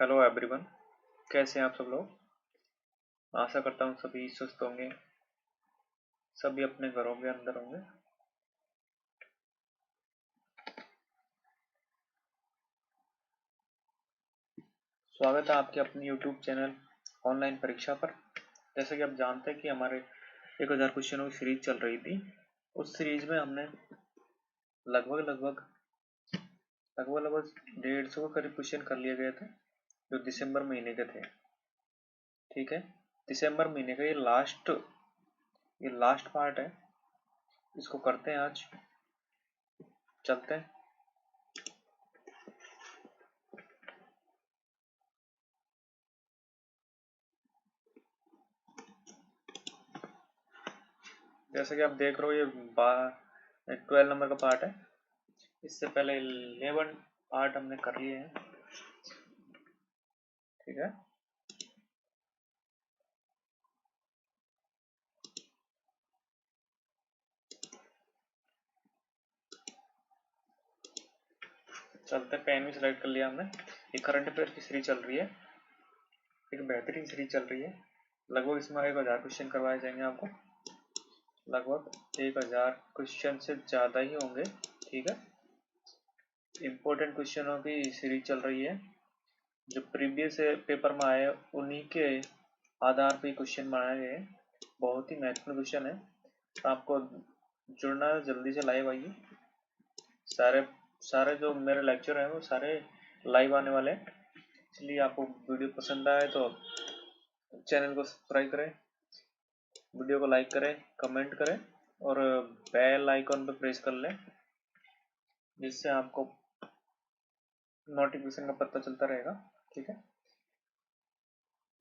Hello everyone, कैसे हैं आप सब लोग। आशा करता हूँ सभी स्वस्थ होंगे, सभी अपने घरों के अंदर होंगे। स्वागत है आपके अपने यूट्यूब चैनल ऑनलाइन परीक्षा पर। जैसे कि आप जानते हैं कि हमारे 1000 क्वेश्चनों की सीरीज चल रही थी। उस सीरीज में हमने लगभग 150 के करीब क्वेश्चन कर लिए गए थे, जो दिसंबर महीने के थे। ठीक है, दिसंबर महीने का ये लास्ट पार्ट है। इसको करते हैं आज, चलते हैं। जैसे कि आप देख रहे हो, ये 12 नंबर का पार्ट है। इससे पहले 11 पार्ट हमने कर लिए हैं। ठीक है, चलते। पेन भी सिलेक्ट कर लिया हमने। ये करंट अफेयर की सीरीज चल रही है, एक बेहतरीन सीरीज चल रही है। लगभग इसमें 1000 क्वेश्चन करवाए जाएंगे आपको। लगभग 1000 क्वेश्चन से ज़्यादा ही होंगे। ठीक है, इम्पोर्टेंट क्वेश्चनों की सीरीज चल रही है। जो प्रीवियस पेपर में आए उन्हीं के आधार पर क्वेश्चन बनाए गए। बहुत ही महत्वपूर्ण क्वेश्चन है, तो आपको जुड़ना है, जल्दी से लाइव आइए। सारे जो मेरे लेक्चर हैं वो सारे लाइव आने वाले हैं। इसलिए आपको वीडियो पसंद आए तो चैनल को सब्सक्राइब करें, वीडियो को लाइक करें, कमेंट करें और बेल आइकॉन पर प्रेस कर लें, जिससे आपको नोटिफिकेशन का पता चलता रहेगा। ठीक है,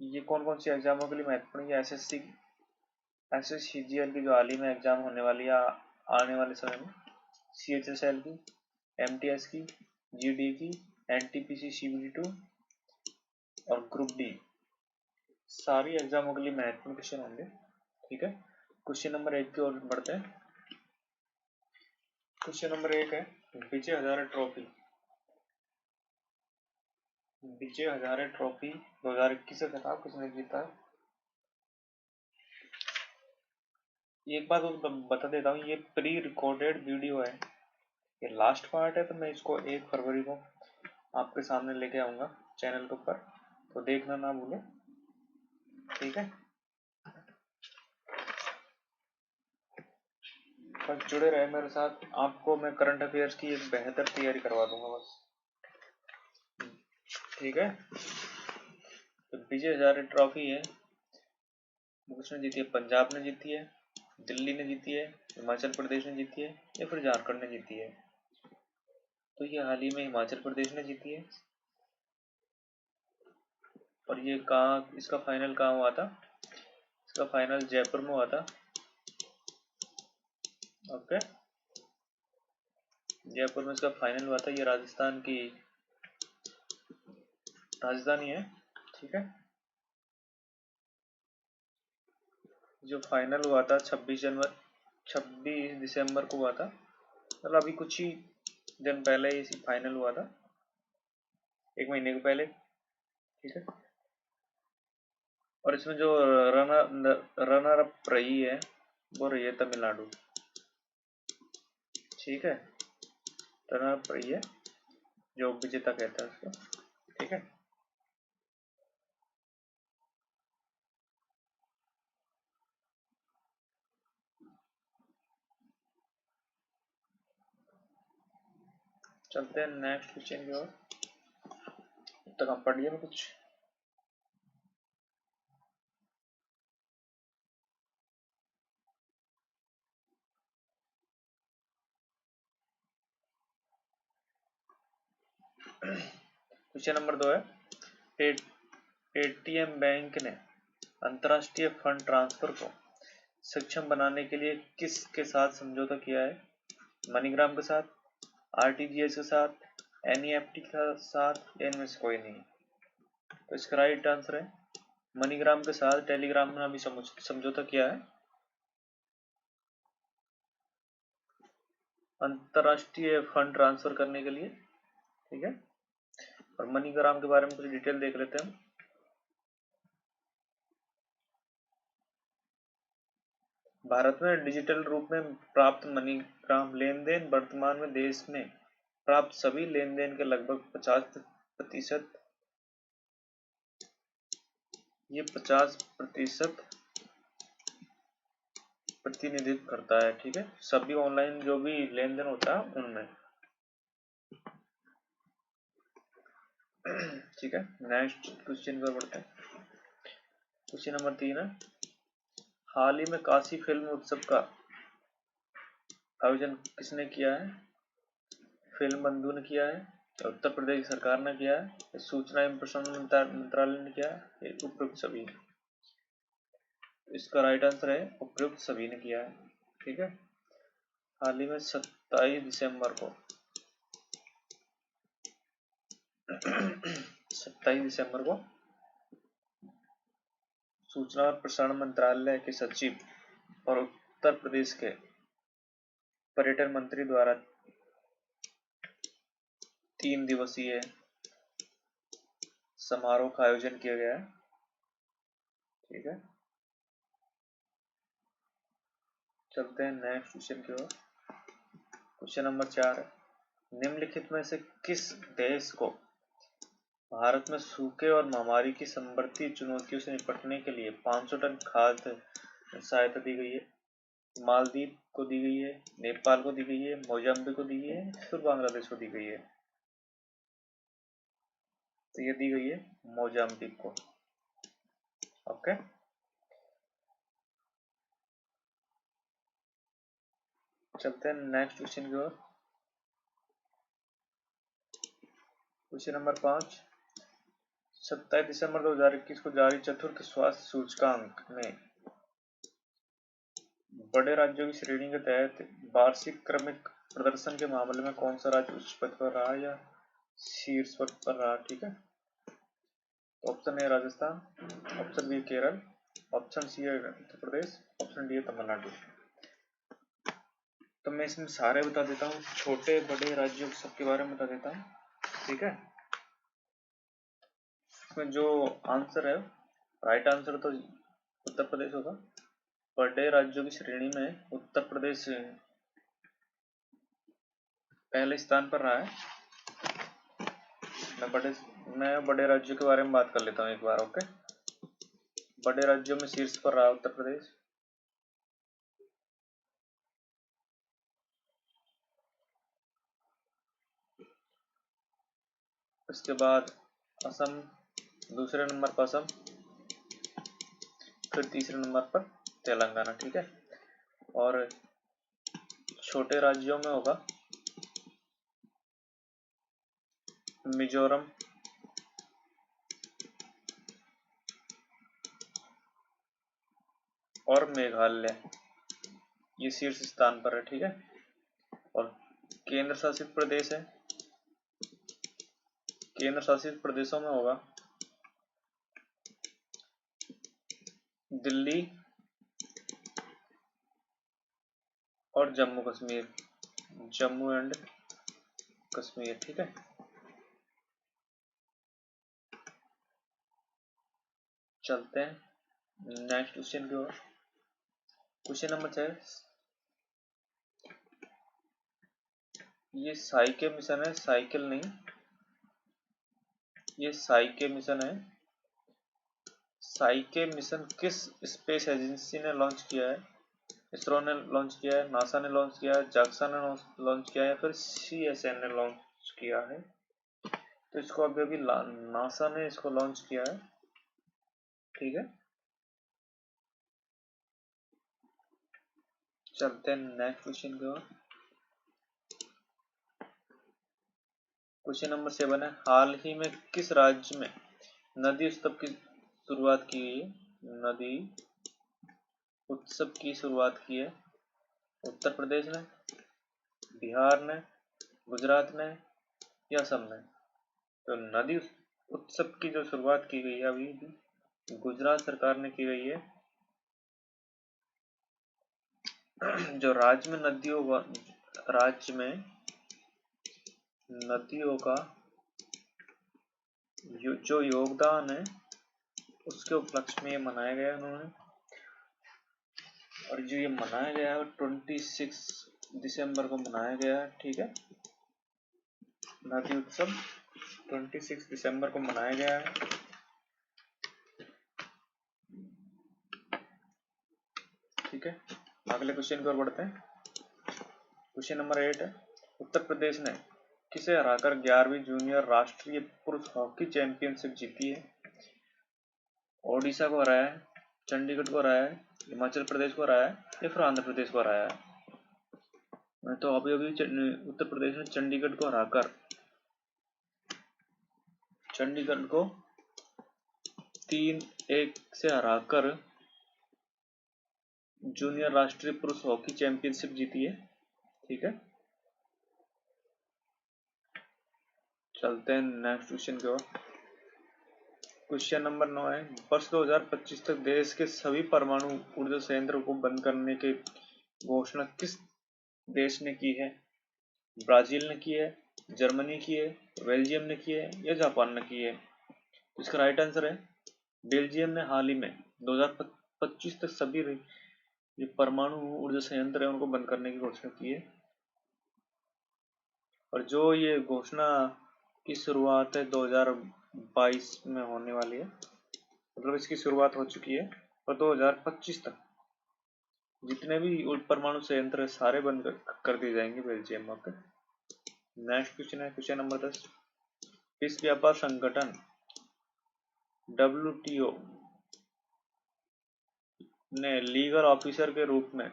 ये कौन कौन सी एग्जामों के लिए महत्वपूर्ण है। एसएससी जीएल की जो हाल ही में एग्जाम होने वाली है आने वाले समय में, CHSL की, MTS की, GD की, NTPC CBD2 और ग्रुप डी, सारी एग्जामों के लिए महत्वपूर्ण क्वेश्चन होंगे। ठीक है, क्वेश्चन नंबर 1 की ओर बढ़ते हैं। क्वेश्चन नंबर 1 है विजय हजारे ट्रॉफी। विजय हजारे ट्रॉफी 2021 से खिताब किसने जीता है। एक बात बता देता हूँ, ये प्री रिकॉर्डेड वीडियो है, ये लास्ट पार्ट है, तो मैं इसको 1 फरवरी को आपके सामने लेके आऊंगा चैनल के ऊपर, तो देखना ना भूले। ठीक है, बस जुड़े रहे मेरे साथ, आपको मैं करंट अफेयर्स की एक बेहतर तैयारी करवा दूंगा बस। ठीक है, तो विजय हजारे ट्रॉफी है, किसने जीती है। पंजाब ने जीती है, दिल्ली ने जीती है, हिमाचल प्रदेश ने जीती है या फिर झारखंड ने जीती है। तो ये हाल ही में हिमाचल प्रदेश ने जीती है। और ये कहाँ, इसका फाइनल कहाँ हुआ था। इसका फाइनल जयपुर में हुआ था। ओके, जयपुर में इसका फाइनल हुआ था। ये राजस्थान की राजधानी है। ठीक है, जो फाइनल हुआ था 26 दिसंबर को हुआ था, मतलब अभी कुछ ही दिन पहले ही फाइनल हुआ था, 1 महीने के पहले। ठीक है, और इसमें जो रनर अप रही है वो रही है तमिलनाडु। ठीक है, रनर अप रही है, जो विजेता कहता है उसको। ठीक है, चलते हैं नेक्स्ट क्वेश्चन की ओर। तब तक हम पढ़िए कुछ। क्वेश्चन नंबर 2 है पेटीएम बैंक ने अंतर्राष्ट्रीय फंड ट्रांसफर को सक्षम बनाने के लिए किसके साथ समझौता किया है। मनीग्राम के साथ, RTGS के साथ, NEFT के साथ, इनमें से कोई नहीं। तो इसका राइट आंसर है मनीग्राम के साथ। टेलीग्राम ने अभी समझौता किया है अंतर्राष्ट्रीय फंड ट्रांसफर करने के लिए। ठीक है, और मनीग्राम के बारे में कुछ डिटेल देख लेते हैं। भारत में डिजिटल रूप में प्राप्त मनीग्राम लेन देन वर्तमान में देश में प्राप्त सभी लेन देन के लगभग 50% प्रतिनिधित्व करता है। ठीक है, सभी ऑनलाइन जो भी लेन देन होता है उनमें। ठीक है, नेक्स्ट क्वेश्चन पर बढ़ते हैं। क्वेश्चन नंबर 3 है, हाल ही में काशी फिल्म उत्सव का आयोजन किसने किया है? फिल्म बंधु ने किया है, उत्तर प्रदेश सरकार ने किया है, सूचना एवं प्रसारण मंत्रालय ने किया है, उपयुक्त सभी ने। इसका राइट आंसर है उपयुक्त सभी ने किया है। ठीक है, हाल ही में 27 दिसंबर को 27 दिसंबर को सूचना और प्रसारण मंत्रालय के सचिव और उत्तर प्रदेश के पर्यटन मंत्री द्वारा 3 दिवसीय समारोह का आयोजन किया गया है। ठीक है, चलते हैं नेक्स्ट क्वेश्चन की ओर। क्वेश्चन नंबर 4 है, निम्नलिखित में से किस देश को भारत में सूखे और महामारी की संवर्ती चुनौतियों से निपटने के लिए 500 टन खाद्य सहायता दी गई है? मालदीव को दी गई है, नेपाल को दी गई है, मोजाम्बिक को दी गई है, फिर बांग्लादेश को दी गई है? तो ये दी गई है मोजाम्बिक को। ओके, चलते हैं नेक्स्ट क्वेश्चन की ओर। क्वेश्चन नंबर 5, 27 दिसंबर 2021 को जारी चतुर्थ स्वास्थ्य सूचकांक में बड़े राज्यों की श्रेणी के तहत वार्षिक क्रमिक प्रदर्शन के मामले में कौन सा राज्य उच्च पद पर रहा या शीर्ष पद पर रहा? ठीक है, option A Rajasthan, option B Kerala, option C है उत्तर प्रदेश, ऑप्शन डी है तमिलनाडु। तो मैं इसमें सारे बता देता हूँ, छोटे बड़े राज्यों सबके बारे में बता देता हूँ। ठीक है, इसमें जो आंसर है, राइट आंसर तो उत्तर प्रदेश होगा। बड़े राज्यों की श्रेणी में उत्तर प्रदेश पहले स्थान पर रहा है। मैं बड़े राज्यों के बारे में बात कर लेता हूँ एक बार। ओके, बड़े राज्यों में शीर्ष पर रहा उत्तर प्रदेश, उसके बाद असम दूसरे नंबर पर, असम, फिर तीसरे नंबर पर तेलंगाना। ठीक है, और छोटे राज्यों में होगा मिजोरम, और मेघालय, ये शीर्ष स्थान पर है। ठीक है, और केंद्र शासित प्रदेश है, केंद्र शासित प्रदेशों में होगा दिल्ली और जम्मू कश्मीर, जम्मू एंड कश्मीर। ठीक है, चलते हैं नेक्स्ट क्वेश्चन की ओर। क्वेश्चन नंबर 6, ये साइके मिशन है, साइकिल नहीं, ये साइके मिशन है। साइके मिशन किस स्पेस एजेंसी ने लॉन्च किया है? इसरो ने लॉन्च किया है, नासा ने लॉन्च किया है, जाक्सा ने लॉन्च किया है, फिर CSN ने लॉन्च किया है? तो इसको अभी अभी नासा ने इसको लॉन्च किया है। ठीक है, चलते हैं नेक्स्ट क्वेश्चन की ओर। क्वेश्चन नंबर 7 है, हाल ही में किस राज्य में नदी उत्सव की शुरुआत की गई है? नदी उत्सव की शुरुआत की है? उत्तर प्रदेश ने, बिहार ने, गुजरात ने या असम ने? तो नदी उत्सव की जो शुरुआत की गई है अभी गुजरात सरकार ने की गई है। जो राज्य में नदियों का जो योगदान है उसके उपलक्ष्य में ये मनाया गया उन्होंने। और जो ये मनाया गया है 26 दिसंबर को मनाया गया है, ठीक है। नदी उत्सव 26 दिसंबर को मनाया गया है। ठीक है, अगले क्वेश्चन की ओर बढ़ते हैं। क्वेश्चन नंबर 8 है, उत्तर प्रदेश ने किसे हराकर 11वीं जूनियर राष्ट्रीय पुरुष हॉकी चैंपियनशिप जीती है? ओडिशा को हराया है, चंडीगढ़ को हराया है, हिमाचल प्रदेश को हराया है या फिर आंध्र प्रदेश को हराया है? तो अभी अभी उत्तर प्रदेश ने चंडीगढ़ को हराकर चंडीगढ़ को 3-1 से हराकर जूनियर राष्ट्रीय पुरुष हॉकी चैंपियनशिप जीती है। ठीक है, चलते हैं नेक्स्ट क्वेश्चन की ओर। क्वेश्चन नंबर 9 है, वर्ष 2025 तक देश के सभी परमाणु ऊर्जा संयंत्रों को बंद करने की घोषणा किस देश ने की है? ब्राजील ने की है, जर्मनी की है, बेल्जियम ने की है या जापान ने की है? इसका राइट आंसर है बेल्जियम ने हाल ही में 2025 तक सभी जो परमाणु ऊर्जा संयंत्र है उनको बंद करने की घोषणा की है। और जो ये घोषणा की शुरुआत है 2022 में होने वाली है, मतलब इसकी शुरुआत हो चुकी है और 2025 तक जितने भी परमाणु संयंत्र है सारे बंद कर दिए जाएंगे बेल्जियम में। नेक्स्ट क्वेश्चन है क्वेश्चन नंबर 10, विश्व व्यापार संगठन WTO ने लीगल ऑफिसर के रूप में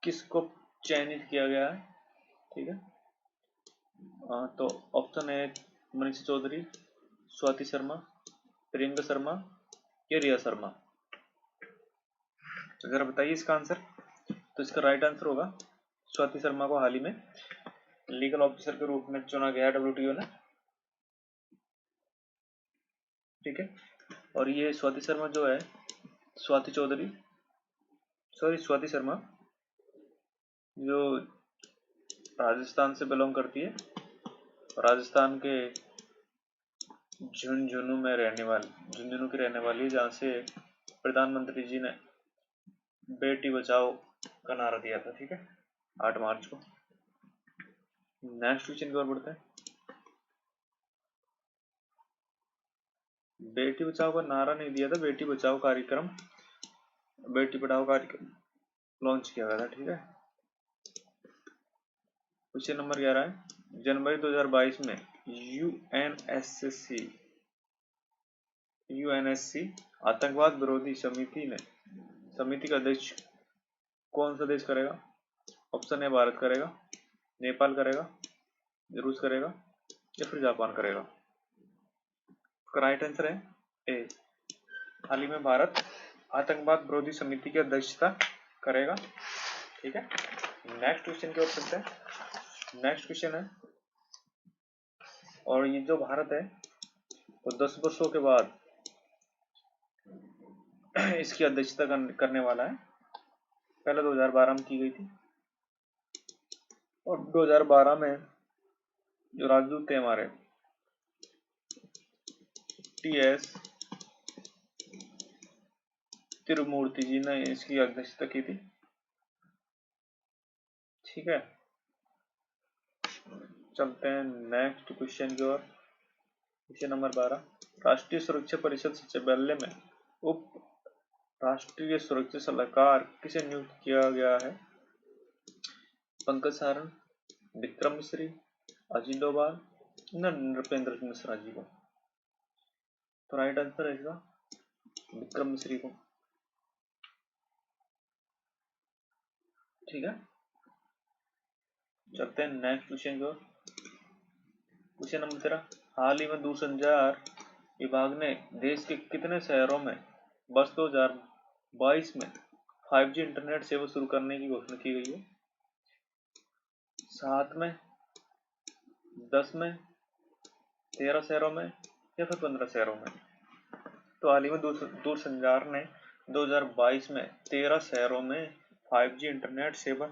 किसको चयनित किया गया है? ठीक है, तो ऑप्शन है मनीष चौधरी, स्वाति शर्मा, प्रियंका शर्मा या रिया शर्मा। तो जरा बताइए इसका आंसर। तो इसका राइट आंसर होगा स्वाति शर्मा को हाल ही में लीगल ऑफिसर के रूप में चुना गया WTO ने। ठीक है, और ये स्वाति शर्मा जो है स्वाति शर्मा जो राजस्थान से बिलोंग करती है, राजस्थान के झुंझुनू की रहने वाली, जहाँ से प्रधानमंत्री जी ने बेटी बचाओ का नारा दिया था। ठीक है, 8 मार्च को। नेक्स्ट क्वेश्चन की ओर बढ़ते हैं। बेटी बचाओ का नारा नहीं दिया था, बेटी बचाओ कार्यक्रम, बेटी पढ़ाओ कार्यक्रम लॉन्च किया गया था। ठीक है, क्वेश्चन नंबर 11 है, जनवरी 2022 में यूएनएससी आतंकवाद विरोधी समिति का अध्यक्ष कौन सा देश करेगा? ऑप्शन है भारत करेगा, नेपाल करेगा, रूस करेगा या फिर जापान करेगा। राइट आंसर है ए, हाल ही में भारत आतंकवाद विरोधी समिति की अध्यक्षता करेगा। ठीक है, नेक्स्ट क्वेश्चन की ओर चलते हैं। नेक्स्ट क्वेश्चन है, और ये जो भारत है वो 10 वर्षों के बाद इसकी अध्यक्षता करने वाला है। पहले 2012 में की गई थी और 2012 में जो राजदूत थे हमारे TS तिरुमूर्ति जी ने इसकी अध्यक्षता की थी। ठीक है, चलते हैं नेक्स्ट क्वेश्चन की ओर। क्वेश्चन नंबर 12, राष्ट्रीय सुरक्षा परिषद सचिवालय में उप राष्ट्रीय सुरक्षा सलाहकार किसे नियुक्त किया गया है? पंकज सारण, विक्रम मिश्री, अजीत डोभाल न नृपेंद्र मिश्रा जी को। तो राइट आंसर है इसका विक्रम मिश्री को। ठीक है, चलते हैं नेक्स्ट क्वेश्चन की ओर। क्वेश्चन नंबर 13, हाल ही में दूरसंचार विभाग ने देश के कितने शहरों में वर्ष 2022 में 5G इंटरनेट सेवा शुरू करने की घोषणा की गई है? 7 में, 10 में, 13 शहरों में या फिर 15 शहरों में? तो हाल ही में दूरसंचार ने 2022 में 13 शहरों में 5G इंटरनेट सेवा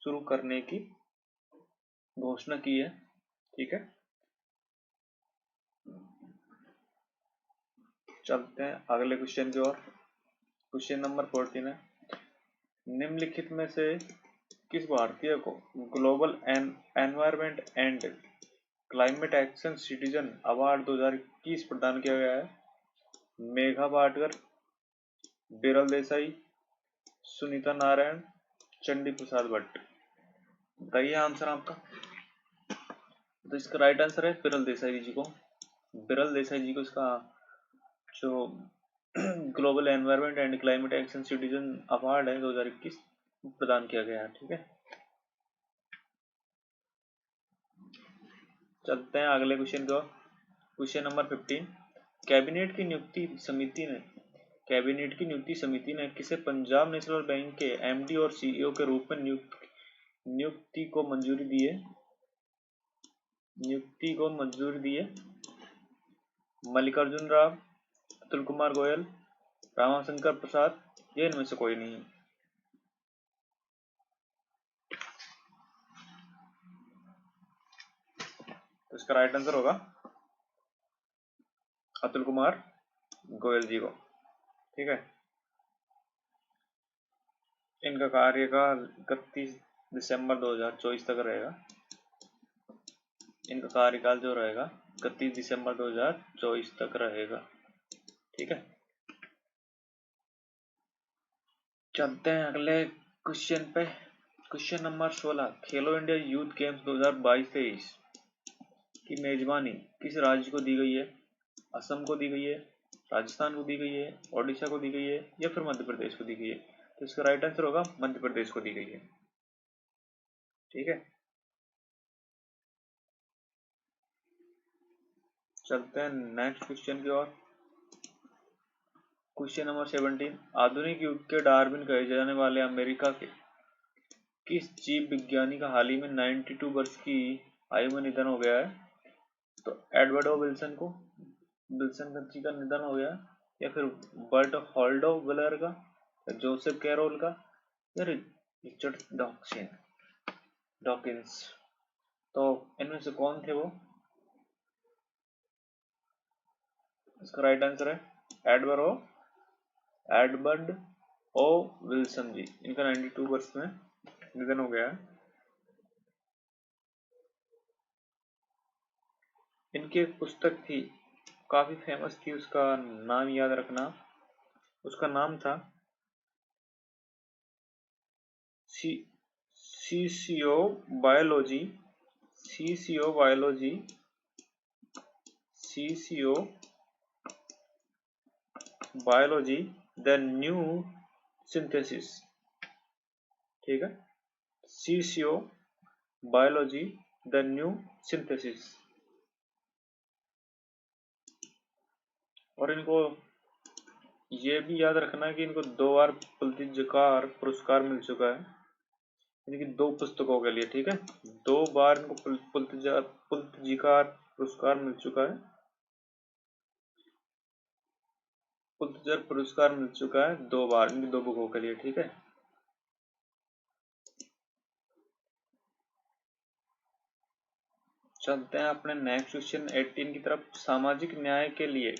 शुरू करने की घोषणा की है। ठीक है, चलते हैं अगले क्वेश्चन की ओर। क्वेश्चन नंबर 14 है, निम्नलिखित में से किस भारतीय को global environment and climate action citizen award 2021 प्रदान किया गया है? मेघा पाटकर, बिरल देसाई, सुनीता नारायण, चंडी प्रसाद भट्ट। बताइए आंसर आपका। तो इसका राइट आंसर है बिरल देसाई जी को। बिरल देसाई जी को इसका जो global environment and climate action citizen award है 2021 प्रदान किया गया है। ठीक है, चलते हैं अगले क्वेश्चन को। क्वेश्चन नंबर 15, कैबिनेट की नियुक्ति समिति ने किसे पंजाब नेशनल बैंक के एमडी और सीईओ के रूप में नियुक्ति को मंजूरी दी है? मल्लिकार्जुन राव, अतुल कुमार गोयल, रामाशंकर प्रसाद, ये इनमें से कोई नहीं है। तो इसका राइट आंसर होगा अतुल कुमार गोयल जी को। ठीक है, इनका कार्यकाल 31 दिसंबर 2024 तक रहेगा। इनका कार्यकाल जो रहेगा 31 दिसंबर 2024 तक रहेगा। ठीक है, चलते हैं अगले क्वेश्चन पे। क्वेश्चन नंबर 16, खेलो इंडिया यूथ गेम्स 2022-23 की मेजबानी किस राज्य को दी गई है? असम को दी गई है, राजस्थान को दी गई है, ओडिशा को दी गई है, या फिर मध्य प्रदेश को दी गई है? तो इसका राइट आंसर होगा मध्य प्रदेश को दी गई है। ठीक है, चलते हैं नेक्स्ट क्वेश्चन की ओर। क्वेश्चन नंबर 17, आधुनिक युग के डार्विन कहे जाने वाले अमेरिका के किस जीव विज्ञानी का हाल ही में 92 वर्ष की आयु में निधन हो गया है? तो एडवर्ड ओ विल्सन जी का निधन हो गया, या फिर बर्ट हॉल्डोवेलर का, या जोसेफ कैरोल का, या रिचर्ड डॉकिंस। तो इनमें से कौन थे वो? इसका राइट आंसर है एडवर्ड ओ विल्सन जी। इनका 92 वर्ष में निधन हो गया है। इनकी एक पुस्तक थी, काफी फेमस थी, उसका नाम याद रखना। उसका नाम था CCO biology the new synthesis. ठीक है, CCO biology the new synthesis. और इनको ये भी याद रखना है कि इनको 2 बार पुलित्जर पुरस्कार मिल चुका है, यानी कि 2 पुस्तकों के लिए। ठीक है, 2 बार इनको पुलित्जर पुरस्कार मिल चुका है। पुलित्जर पुरस्कार मिल चुका है 2 बार इनकी 2 बुकों के लिए। ठीक है, चलते हैं अपने नेक्स्ट क्वेश्चन 18 की तरफ। सामाजिक न्याय के लिए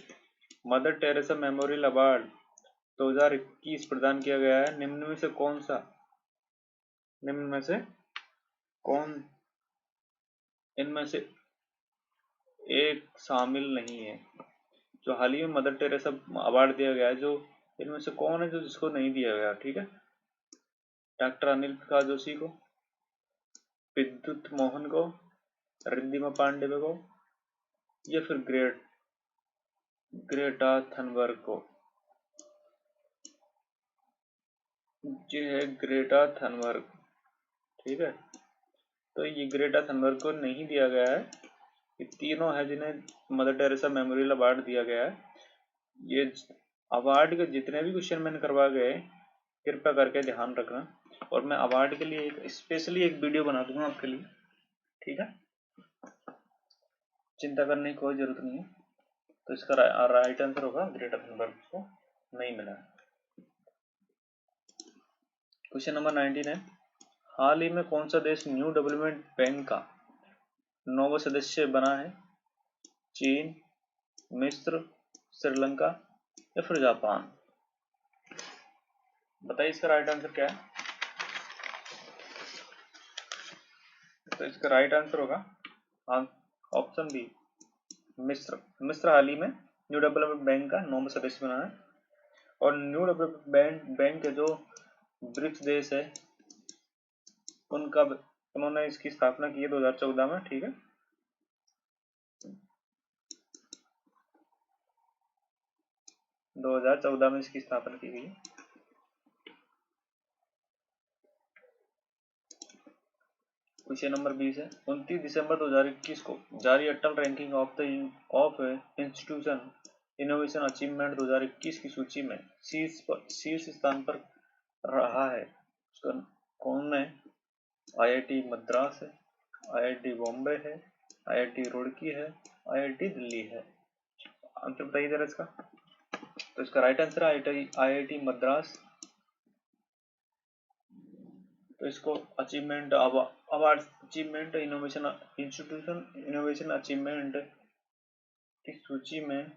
मदर टेरेसा मेमोरियल अवार्ड 2021 प्रदान किया गया है। निम्न में से कौन इनमें से एक शामिल नहीं है? जो हाल ही में मदर टेरेसा अवार्ड दिया गया है, जो इनमें से कौन है जो जिसको नहीं दिया गया? ठीक है, डॉक्टर अनिल प्रसाद जोशी को, विद्युत मोहन को, रिद्धिमा पांडे को, या फिर ग्रेटा थनबर्ग को? ये है ग्रेटा थनबर्ग। ठीक है, तो ये ग्रेटा थनबर्ग को नहीं दिया गया है। ये तीनों है जिन्हें मदर टेरेसा मेमोरियल अवार्ड दिया गया है। ये अवार्ड के जितने भी क्वेश्चन मैंने करवा गए, कृपया करके ध्यान रखना, और मैं अवार्ड के लिए स्पेशली एक वीडियो बना दूंगा आपके लिए। ठीक है, चिंता करने की कोई जरूरत नहीं है। तो इसका राइट आंसर होगा ग्रेटा थनबर्ग को नहीं मिला। क्वेश्चन नंबर 19 है, हाल ही में कौन सा देश न्यू डेवलपमेंट बैंक का 9वां सदस्य बना है? चीन, मिस्र, श्रीलंका, या फिर जापान? बताइए इसका राइट आंसर क्या है। तो इसका राइट आंसर होगा ऑप्शन बी, मिस्र। मिस्र हाल ही में न्यू डेवलपमेंट बैंक का 9वां सदस्य बना है। और न्यू डेवलपमेंट बैंक के जो ब्रिक्स देश है उन्होंने इसकी स्थापना की है 2014 में। ठीक है, 2014 में इसकी स्थापना की गई है। क्वेश्चन नंबर 20 है, 29 दिसंबर 2021 को जारी Atal ranking of institution innovation achievement 2021 की सूची में शीर्ष स्थान पर रहा है। उसका कौन है? आईआईटी मद्रास है, आईआईटी बॉम्बे है, आईआईटी रुड़की है, आईआईटी दिल्ली है। आंसर बताइए जरा इसका। तो इसका राइट आंसर है आईआईटी मद्रास। तो इसको achievement award achievement innovation institution innovation achievement की सूची में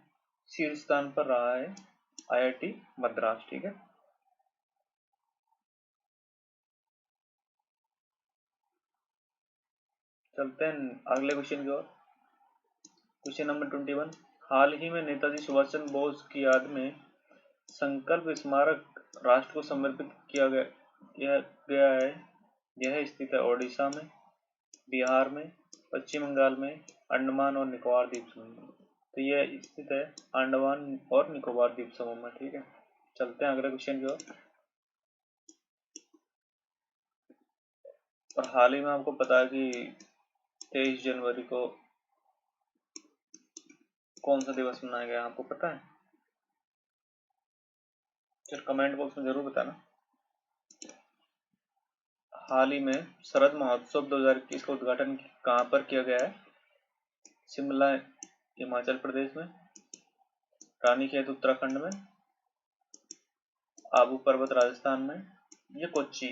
शीर्ष स्थान पर रहा है आईआईटी मद्रास। ठीक है, चलते हैं अगले क्वेश्चन की ओर। क्वेश्चन नंबर 21, हाल ही में नेताजी सुभाष चंद्र बोस की याद में संकल्प स्मारक राष्ट्र को समर्पित किया गया है। यह स्थित है ओडिशा में, बिहार में, पश्चिम बंगाल में, अंडमान और निकोबार द्वीप समूह में। तो यह स्थित है अंडमान और निकोबार द्वीप समूह में। ठीक है, चलते हैं अगले क्वेश्चन की ओर। और हाल ही में आपको पता है कि 23 जनवरी को कौन सा दिवस मनाया गया, आपको पता है? चल कमेंट बॉक्स में जरूर बताना। हाल ही में शरद महोत्सव 2021 का उद्घाटन कहाँ पर किया गया है? शिमला हिमाचल प्रदेश में, रानीखेत उत्तराखंड में, आबू पर्वत राजस्थान में, या कोच्चि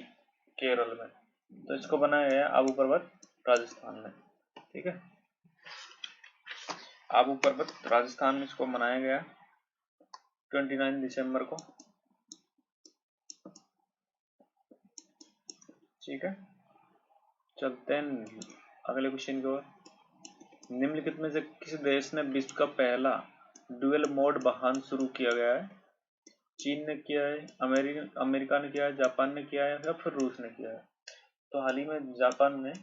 केरल में। तो इसको बनाया गया आबू पर्वत राजस्थान में। ठीक है, आबू पर्वत राजस्थान में इसको मनाया गया 29 दिसंबर को। ठीक है, चलते हैं अगले क्वेश्चन की ओर। निम्नलिखित में से किस देश ने विश्व का पहला डुअल मोड वाहन शुरू किया गया है? चीन ने किया है, अमेरिका ने किया है, जापान ने किया है, या फिर रूस ने किया है? तो हाल ही में जापान ने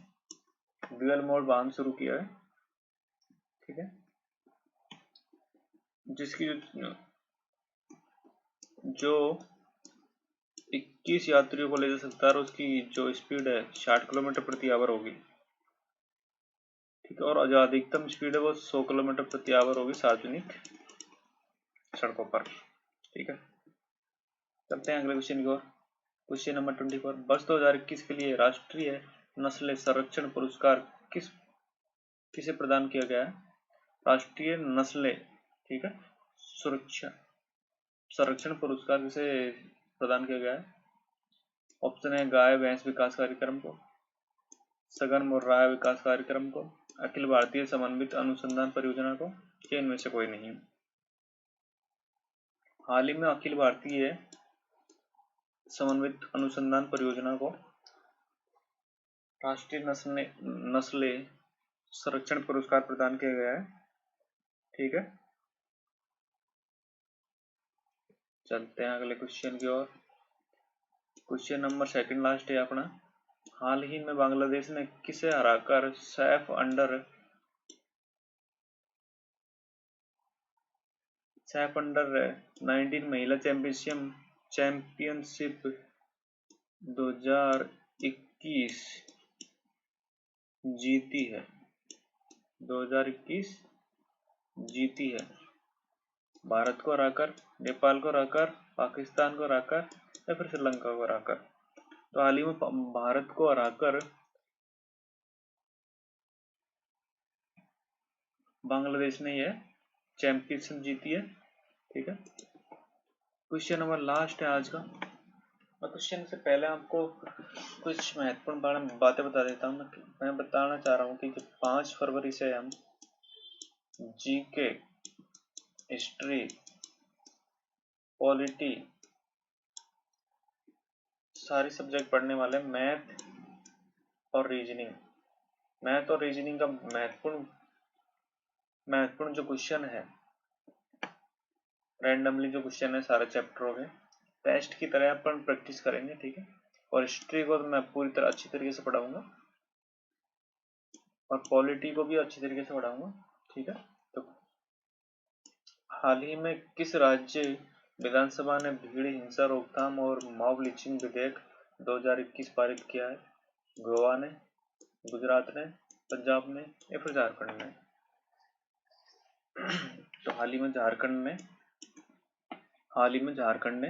डुअल मोड वाहन शुरू किया है। ठीक है, जिसकी जो 21 यात्रियों को ले जा सकता है और उसकी जो स्पीड है 60 किलोमीटर प्रति आवर होगी। ठीक है, और जो अधिकतम स्पीड है वो 100 किलोमीटर प्रति आवर होगी सार्वजनिक सड़कों पर। ठीक है, चलते हैं अगले क्वेश्चन की ओर। क्वेश्चन नंबर 24, वर्ष 2021 के लिए राष्ट्रीय नस्ल संरक्षण पुरस्कार किसे प्रदान किया गया है? राष्ट्रीय नस्ल, ठीक है, सुरक्षा संरक्षण पुरस्कार किसे प्रदान किया गया है? ऑप्शन है गाय भैंस विकास कार्यक्रम को, सघन मुर्राह विकास कार्यक्रम को, अखिल भारतीय समन्वित अनुसंधान परियोजना को, या इनमें से कोई नहीं। हाल ही में अखिल भारतीय समन्वित अनुसंधान परियोजना को राष्ट्रीय नस्ल संरक्षण पुरस्कार प्रदान किया गया है। ठीक है, चलते हैं अगले क्वेश्चन की ओर। क्वेश्चन नंबर 2 लास्ट है अपना। हाल ही में बांग्लादेश ने किसे हराकर सैफ अंडर 19 महिला चैंपियनशिप 2021 जीती है? 2021 जीती है भारत को हराकर, नेपाल को हराकर, पाकिस्तान को हराकर, या फिर श्रीलंका को हराकर? तो हाल ही में भारत को हराकर बांग्लादेश ने यह चैंपियनशिप जीती है। ठीक है, क्वेश्चन नंबर लास्ट है आज का। और क्वेश्चन से पहले आपको कुछ महत्वपूर्ण बातें बता देता हूँ। मैं बताना चाह रहा हूँ कि 5 फरवरी से हम जीके, हिस्ट्री, पॉलिटी सारी सब्जेक्ट पढ़ने वाले, मैथ और रीजनिंग। मैथ और रीजनिंग का महत्वपूर्ण जो क्वेश्चन है, रैंडमली जो क्वेश्चन है सारे चैप्टरों के, टेस्ट की तरह अपन प्रैक्टिस करेंगे, ठीक है। और हिस्ट्री को मैं पूरी तरह अच्छी तरीके से पढ़ाऊंगा और पॉलिटी को भी अच्छी तरीके से पढ़ाऊंगा, ठीक है। तो हाल ही में किस राज्य विधानसभा ने भीड़ हिंसा रोकथाम और मॉब लिंचिंग विधेयक 2021 पारित किया है? गोवा ने, गुजरात ने, पंजाब ने या फिर झारखंड ने? तो हाल ही में झारखंड ने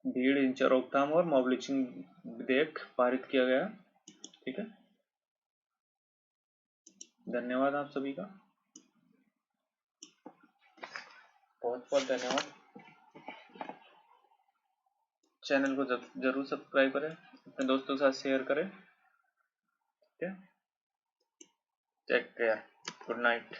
भीड़ हिंसा रोकथाम और मॉब लिंचिंग विधेयक पारित किया गया, ठीक है। धन्यवाद आप सभी का, बहुत बहुत धन्यवाद। चैनल को जरूर सब्सक्राइब करें, अपने दोस्तों के साथ शेयर करें, ठीक है। Take care, good night.